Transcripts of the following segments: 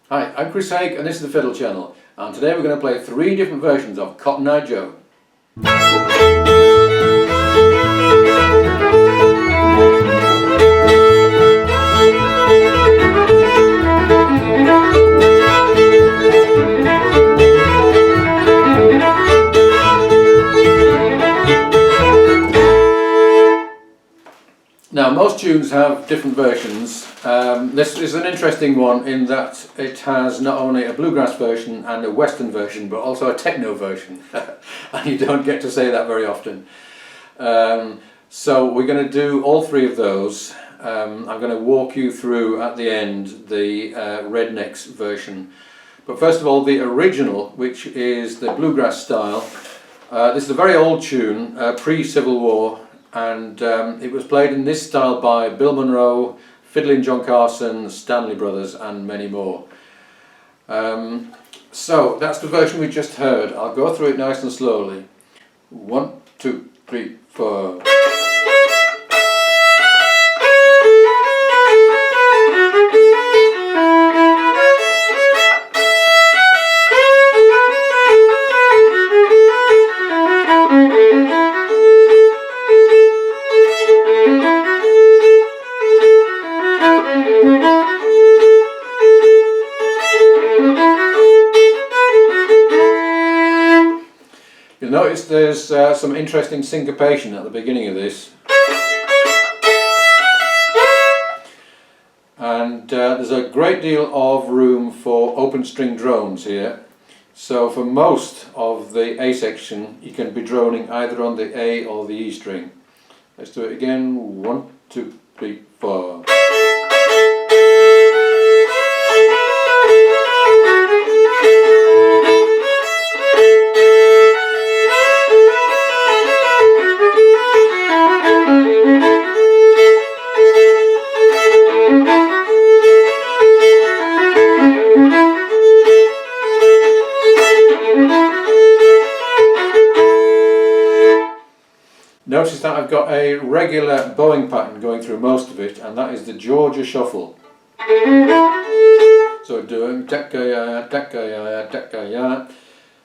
Hi, I'm Chris Haigh and this is the Fiddle channel, and today we're going to play 3 different versions of Cotton Eye Joe. Now, most tunes have different versions. This is an interesting one in that it has not only a bluegrass version and a western version, but also a techno version. And you don't get to say that very often. So we're going to do all 3 of those. I'm going to walk you through at the end the Rednex version. But first of all, the original, which is the Bluegrass Style. This is a very old tune, pre-Civil War. And it was played in this style by Bill Monroe, Fiddlin John Carson, Stanley Brothers and many more. So that's the version we just heard. I'll go through it nice and slowly. 1, 2, 3, 4. You'll notice there's some interesting syncopation at the beginning of this, and there's a great deal of room for open string drones here. So for most of the A section you can be droning either on the A or the E string. Let's do it again. 1, 2, 3, 4. Notice that I've got a regular bowing pattern going through most of it, and that is the Georgia shuffle. So doing tekka-ya, tekka-ya, tekka-ya.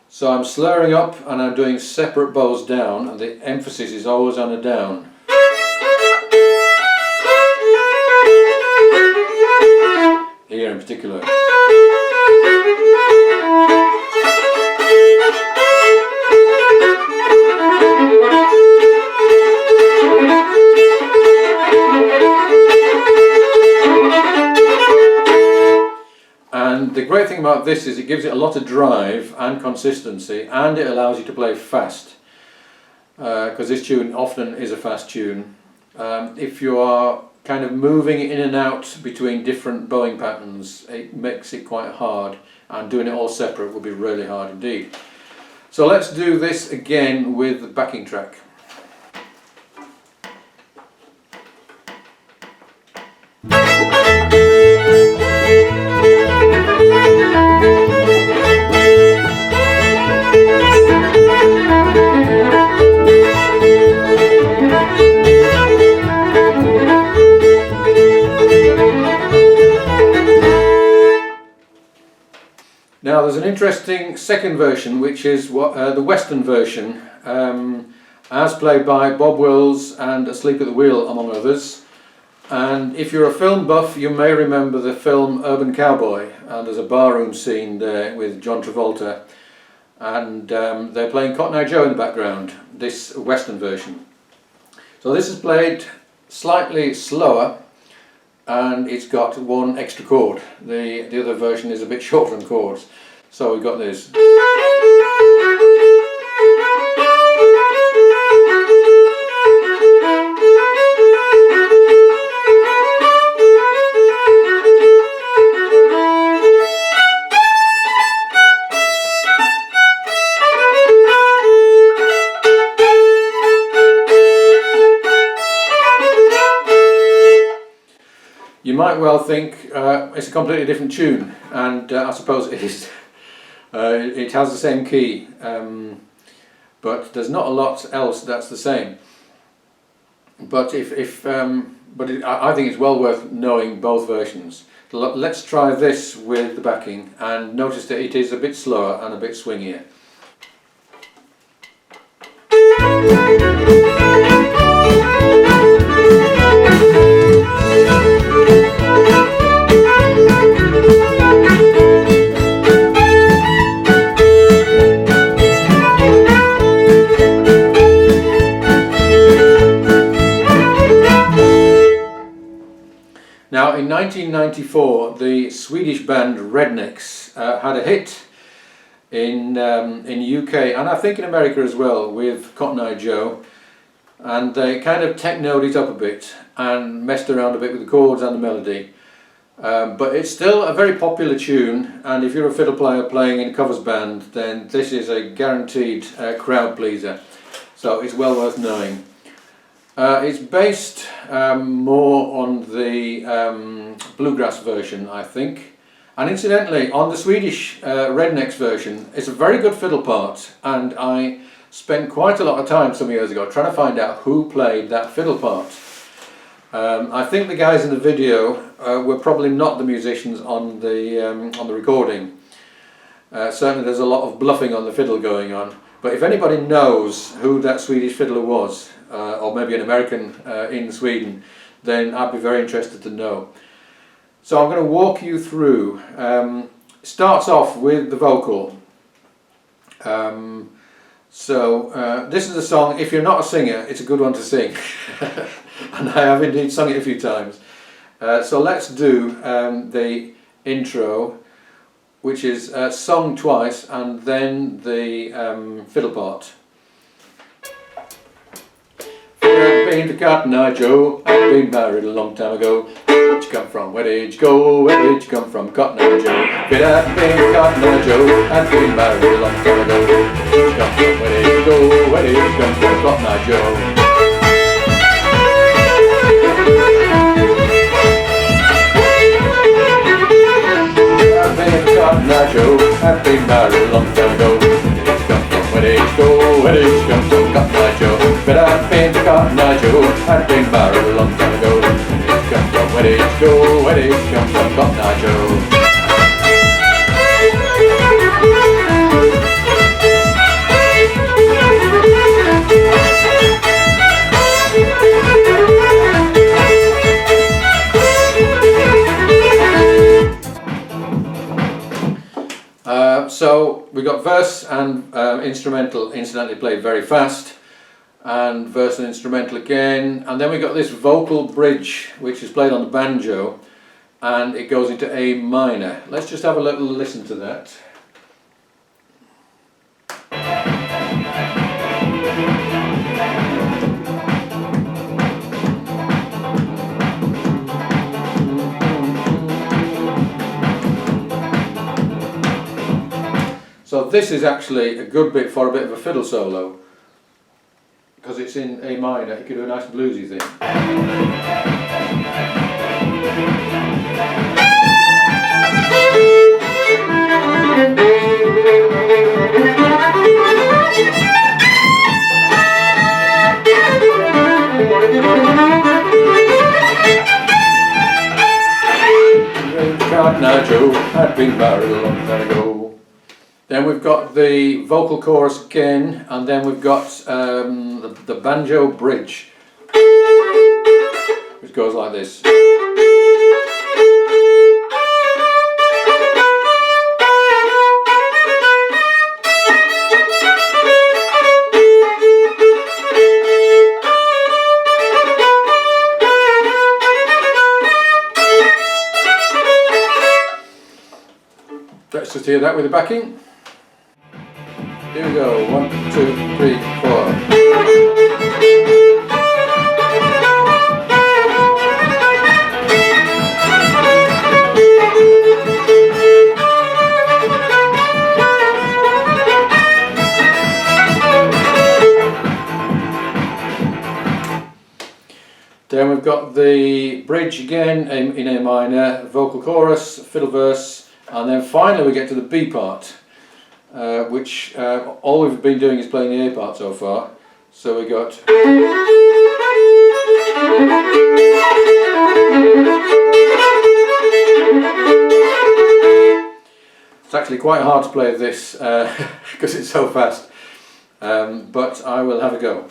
So I'm slurring up and I'm doing separate bows down, and the emphasis is always on a down. Here in particular. And the great thing about this is it gives it a lot of drive and consistency, and it allows you to play fast, because this tune often is a fast tune. If you are kind of moving in and out between different bowing patterns, it makes it quite hard, and doing it all separate will be really hard indeed. So let's do this again with the backing track. Now there's an interesting second version, which is the western version, as played by Bob Wills and Asleep at the Wheel among others. And if you're a film buff, you may remember the film Urban Cowboy, and there's a barroom scene there with John Travolta, and they're playing Cotton Eye Joe in the background, this western version. So this is played slightly slower, and it's got 1 extra chord. The other version is a bit shorter on chords. So we've got this. You might well think it's a completely different tune, and I suppose it is. It has the same key, but there's not a lot else that's the same. But I think it's well worth knowing both versions. Let's try this with the backing, and notice that it is a bit slower and a bit swingier. Now, in 1994, the Swedish band Rednex had a hit in UK, and I think in America as well, with Cotton Eye Joe, and they kind of technoed it up a bit and messed around a bit with the chords and the melody. But it's still a very popular tune, and if you're a fiddle player playing in a covers band, then this is a guaranteed crowd pleaser, so it's well worth knowing. It's based more on the bluegrass version, I think. And incidentally, on the Swedish Rednex version, it's a very good fiddle part, and I spent quite a lot of time some years ago trying to find out who played that fiddle part. I think the guys in the video were probably not the musicians on the recording. Certainly there's a lot of bluffing on the fiddle going on. But if anybody knows who that Swedish fiddler was, or maybe an American in Sweden, then I'd be very interested to know. So I'm going to walk you through. Starts off with the vocal. This is a song, if you're not a singer, it's a good one to sing. And I have indeed sung it a few times. So let's do the intro, which is sung twice, and then the fiddle part. I've been to Cotton Eye Joe, I've been married a long time ago. Where'd you come from? Where did you go? Where did you come from? Cotton Eye Joe. I've been to Cotton Eye Joe, I've been married a long time ago. Where did you come from? Where did you go? Where did you come from? Cotton Eye Joe. Cotton Eye Joe, I've been married a long time ago. Where did you go? Where did you come from? Cotton Eye Joe. But I've been to Cotton Eye Joe, I've been married a long time ago. Where did you go? Where did you come from? Cotton Eye Joe. So we got verse and instrumental, incidentally played very fast, and verse and instrumental again, and then we got this vocal bridge which is played on the banjo, and it goes into A minor. Let's just have a little listen to that. So this is actually a good bit for a bit of a fiddle solo, because it's in A minor. You could do a nice bluesy thing. Cotton Eye Joe, I'd been married a long time ago. Then we've got the vocal chorus again, and then we've got the Banjo Bridge, which goes like this. Let's just hear that with the backing. Here we go, 1, 2, 3, 4. Then we've got the bridge again in A minor, vocal chorus, fiddle verse, and then finally we get to the B part. Which all we've been doing is playing the A part so far. So we got It's actually quite hard to play this because it's so fast, but I will have a go.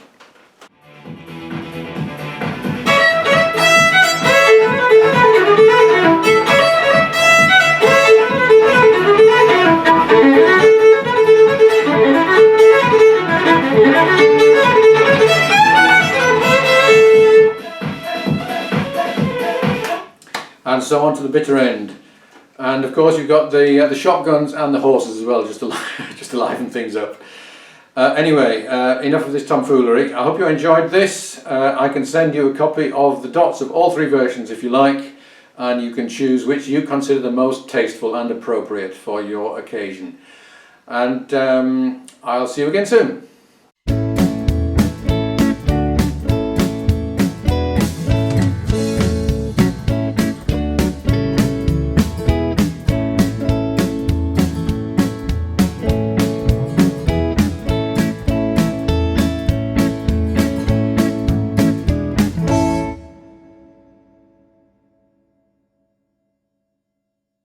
And so on to the bitter end. And of course you've got the shotguns and the horses as well, just to just to liven things up. Anyway, enough of this tomfoolery. I hope you enjoyed this. I can send you a copy of the dots of all three versions if you like, and you can choose which you consider the most tasteful and appropriate for your occasion. And I'll see you again soon.